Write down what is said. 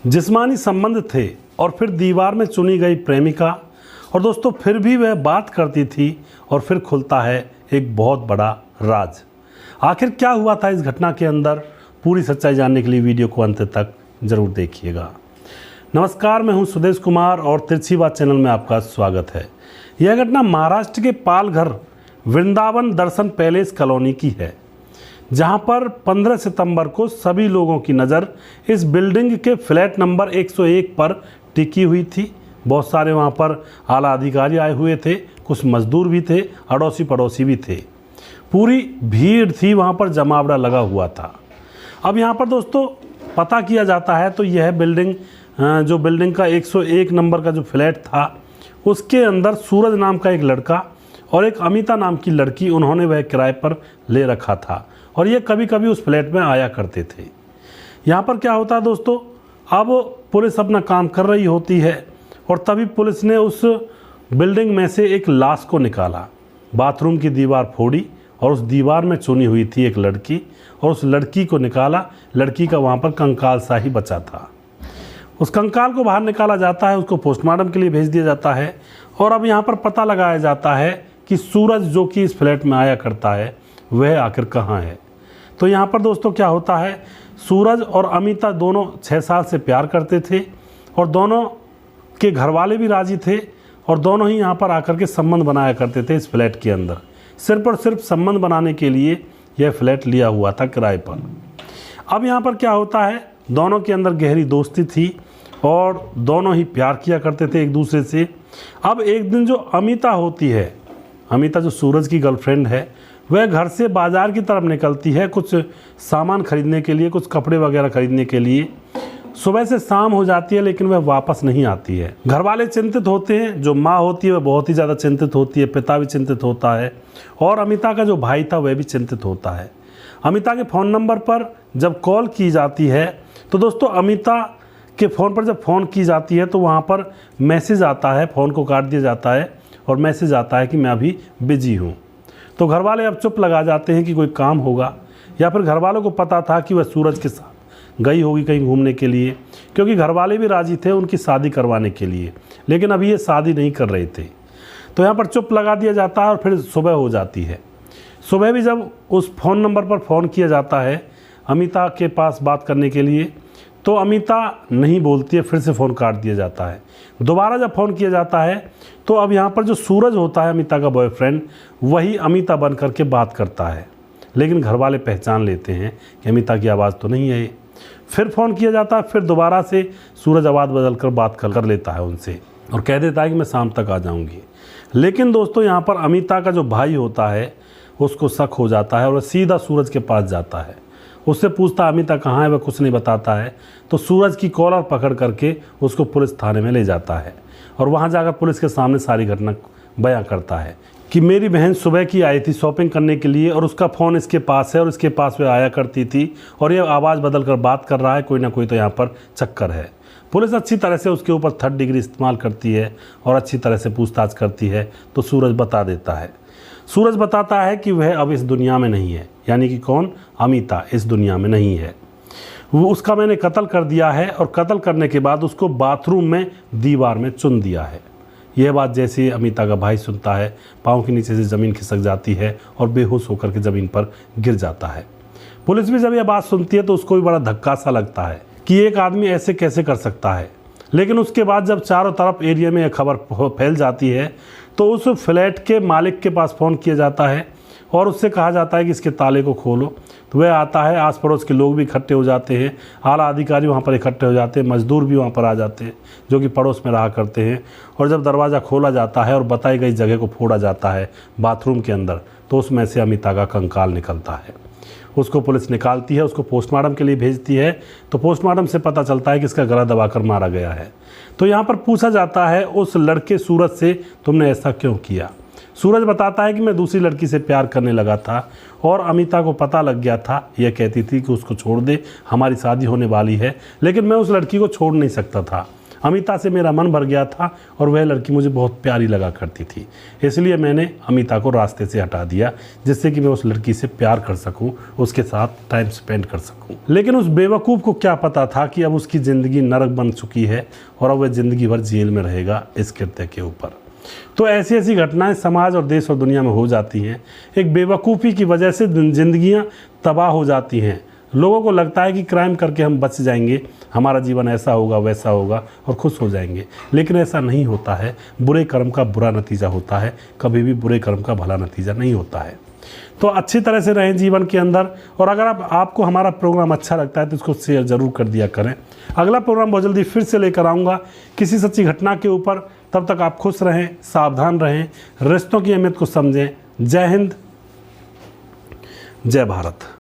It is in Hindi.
जिस्मानी संबंध थे और फिर दीवार में चुनी गई प्रेमिका, और दोस्तों फिर भी वह बात करती थी और फिर खुलता है एक बहुत बड़ा राज। आखिर क्या हुआ था इस घटना के अंदर, पूरी सच्चाई जानने के लिए वीडियो को अंत तक जरूर देखिएगा। नमस्कार, मैं हूं सुदेश कुमार और तिरछी बात चैनल में आपका स्वागत है। यह घटना महाराष्ट्र के पालघर वृंदावन दर्शन पैलेस कॉलोनी की है, जहां पर 15 सितंबर को सभी लोगों की नज़र इस बिल्डिंग के फ्लैट नंबर 101 पर टिकी हुई थी। बहुत सारे वहां पर आला अधिकारी आए हुए थे, कुछ मजदूर भी थे, अड़ोसी पड़ोसी भी थे। पूरी भीड़ थी, वहां पर जमावड़ा लगा हुआ था। अब यहां पर दोस्तों पता किया जाता है तो यह बिल्डिंग जो बिल्डिंग का 101 नंबर का जो फ्लैट था, उसके अंदर सूरज नाम का एक लड़का और एक अमिता नाम की लड़की, उन्होंने वह किराए पर ले रखा था और ये कभी कभी उस फ्लैट में आया करते थे। यहाँ पर क्या होता है दोस्तों, अब पुलिस अपना काम कर रही होती है और तभी पुलिस ने उस बिल्डिंग में से एक लाश को निकाला। बाथरूम की दीवार फोड़ी और उस दीवार में चुनी हुई थी एक लड़की, और उस लड़की को निकाला। लड़की का वहाँ पर कंकाल सा ही बचा था। उस कंकाल को बाहर निकाला जाता है, उसको पोस्टमार्टम के लिए भेज दिया जाता है और अब यहाँ पर पता लगाया जाता है कि सूरज जो कि इस फ्लैट में आया करता है वह आखिर कहाँ है। तो यहाँ पर दोस्तों क्या होता है, सूरज और अमिता दोनों 6 साल से प्यार करते थे और दोनों के घर वाले भी राजी थे और दोनों ही यहाँ पर आकर के संबंध बनाया करते थे इस फ्लैट के अंदर। सिर्फ और सिर्फ संबंध बनाने के लिए यह फ्लैट लिया हुआ था किराए पर। अब यहाँ पर क्या होता है, दोनों के अंदर गहरी दोस्ती थी और दोनों ही प्यार किया करते थे एक दूसरे से। अब एक दिन जो अमिता होती है, अमिता जो सूरज की गर्लफ्रेंड है, वह घर से बाज़ार की तरफ निकलती है कुछ सामान खरीदने के लिए, कुछ कपड़े वगैरह खरीदने के लिए। सुबह से शाम हो जाती है लेकिन वह वापस नहीं आती है। घर वाले चिंतित होते हैं, जो माँ होती है वह बहुत ही ज़्यादा चिंतित होती है, पिता भी चिंतित होता है और अमिता का जो भाई था वह भी चिंतित होता है। अमिता के फ़ोन नंबर पर जब कॉल की जाती है तो दोस्तों अमिता के फ़ोन पर जब फ़ोन की जाती है तो वहाँ पर मैसेज आता है, फ़ोन को काट दिया जाता है और मैसेज आता है कि मैं अभी बिजी हूँ। तो घर वाले अब चुप लगा जाते हैं कि कोई काम होगा, या फिर घर वालों को पता था कि वह सूरज के साथ गई होगी कहीं घूमने के लिए, क्योंकि घर वाले भी राजी थे उनकी शादी करवाने के लिए, लेकिन अभी ये शादी नहीं कर रहे थे। तो यहाँ पर चुप लगा दिया जाता है और फिर सुबह हो जाती है। सुबह भी जब उस फ़ोन नंबर पर फ़ोन किया जाता है अमिता के पास बात करने के लिए, तो अमिता नहीं बोलती है, फिर से फ़ोन काट दिया जाता है। दोबारा जब फ़ोन किया जाता है तो अब यहाँ पर जो सूरज होता है अमिता का बॉयफ्रेंड, वही अमिता बन करके बात करता है, लेकिन घर वाले पहचान लेते हैं कि अमिता की आवाज़ तो नहीं है। फिर फ़ोन किया जाता है, फिर दोबारा से सूरज आवाज़ बदल कर बात कर लेता है उनसे और कह देता है कि मैं शाम तक आ जाऊँगी। लेकिन दोस्तों यहाँ पर अमिता का जो भाई होता है उसको शक हो जाता है और वह सीधा सूरज के पास जाता है। उससे पूछता है अमिता कहाँ है, वह कुछ नहीं बताता है। तो सूरज की कॉलर पकड़ करके उसको पुलिस थाने में ले जाता है और वहाँ जाकर पुलिस के सामने सारी घटना बयां करता है कि मेरी बहन सुबह की आई थी शॉपिंग करने के लिए और उसका फ़ोन इसके पास है और इसके पास वह आया करती थी और ये आवाज़ बदल कर बात कर रहा है, कोई ना कोई तो यहाँ पर चक्कर है। पुलिस अच्छी तरह से उसके ऊपर 3rd डिग्री इस्तेमाल करती है और अच्छी तरह से पूछताछ करती है तो सूरज बता देता है। सूरज बताता है कि वह अब इस दुनिया में नहीं है, यानी कि कौन, अमिता इस दुनिया में नहीं है। वो उसका मैंने कत्ल कर दिया है और कत्ल करने के बाद उसको बाथरूम में दीवार में चुन दिया है। यह बात जैसे अमिता का भाई सुनता है, पाँव के नीचे से ज़मीन खिसक जाती है और बेहोश होकर के ज़मीन पर गिर जाता है। पुलिस भी जब यह बात सुनती है तो उसको भी बड़ा धक्का सा लगता है कि एक आदमी ऐसे कैसे कर सकता है। लेकिन उसके बाद जब चारों तरफ एरिया में यह खबर फैल जाती है तो उस फ्लैट के मालिक के पास फ़ोन किया जाता है और उससे कहा जाता है कि इसके ताले को खोलो। तो वह आता है, आस पड़ोस के लोग भी इकट्ठे हो जाते हैं, आला अधिकारी वहाँ पर इकट्ठे हो जाते हैं, मजदूर भी वहाँ पर आ जाते हैं जो कि पड़ोस में रहा करते हैं। और जब दरवाज़ा खोला जाता है और बताई गई जगह को फोड़ा जाता है बाथरूम के अंदर, तो उसमें से अमिता का कंकाल निकलता है। उसको पुलिस निकालती है, उसको पोस्टमार्टम के लिए भेजती है। तो पोस्टमार्टम से पता चलता है कि इसका गला दबाकर मारा गया है। तो यहाँ पर पूछा जाता है उस लड़के सूरज से, तुमने ऐसा क्यों किया। सूरज बताता है कि मैं दूसरी लड़की से प्यार करने लगा था और अमिता को पता लग गया था, यह कहती थी कि उसको छोड़ दे, हमारी शादी होने वाली है, लेकिन मैं उस लड़की को छोड़ नहीं सकता था। अमिता से मेरा मन भर गया था और वह लड़की मुझे बहुत प्यारी लगा करती थी, इसलिए मैंने अमिता को रास्ते से हटा दिया जिससे कि मैं उस लड़की से प्यार कर सकूं, उसके साथ टाइम स्पेंड कर सकूं। लेकिन उस बेवकूफ़ को क्या पता था कि अब उसकी ज़िंदगी नरक बन चुकी है और अब वह ज़िंदगी भर जेल में रहेगा इस कृत्य के ऊपर। तो ऐसी ऐसी घटनाएं समाज और देश और दुनिया में हो जाती हैं। एक बेवकूफ़ी की वजह से ज़िंदगियां तबाह हो जाती हैं। लोगों को लगता है कि क्राइम करके हम बच जाएंगे, हमारा जीवन ऐसा होगा वैसा होगा और खुश हो जाएंगे, लेकिन ऐसा नहीं होता है। बुरे कर्म का बुरा नतीजा होता है, कभी भी बुरे कर्म का भला नतीजा नहीं होता है। तो अच्छी तरह से रहें जीवन के अंदर। और अगर आपको हमारा प्रोग्राम अच्छा लगता है तो इसको शेयर ज़रूर कर दिया करें। अगला प्रोग्राम बहुत जल्दी फिर से लेकर आऊँगा किसी सच्ची घटना के ऊपर। तब तक आप खुश रहें, सावधान रहें, रिश्तों की अहमियत को समझें। जय हिंद, जय भारत।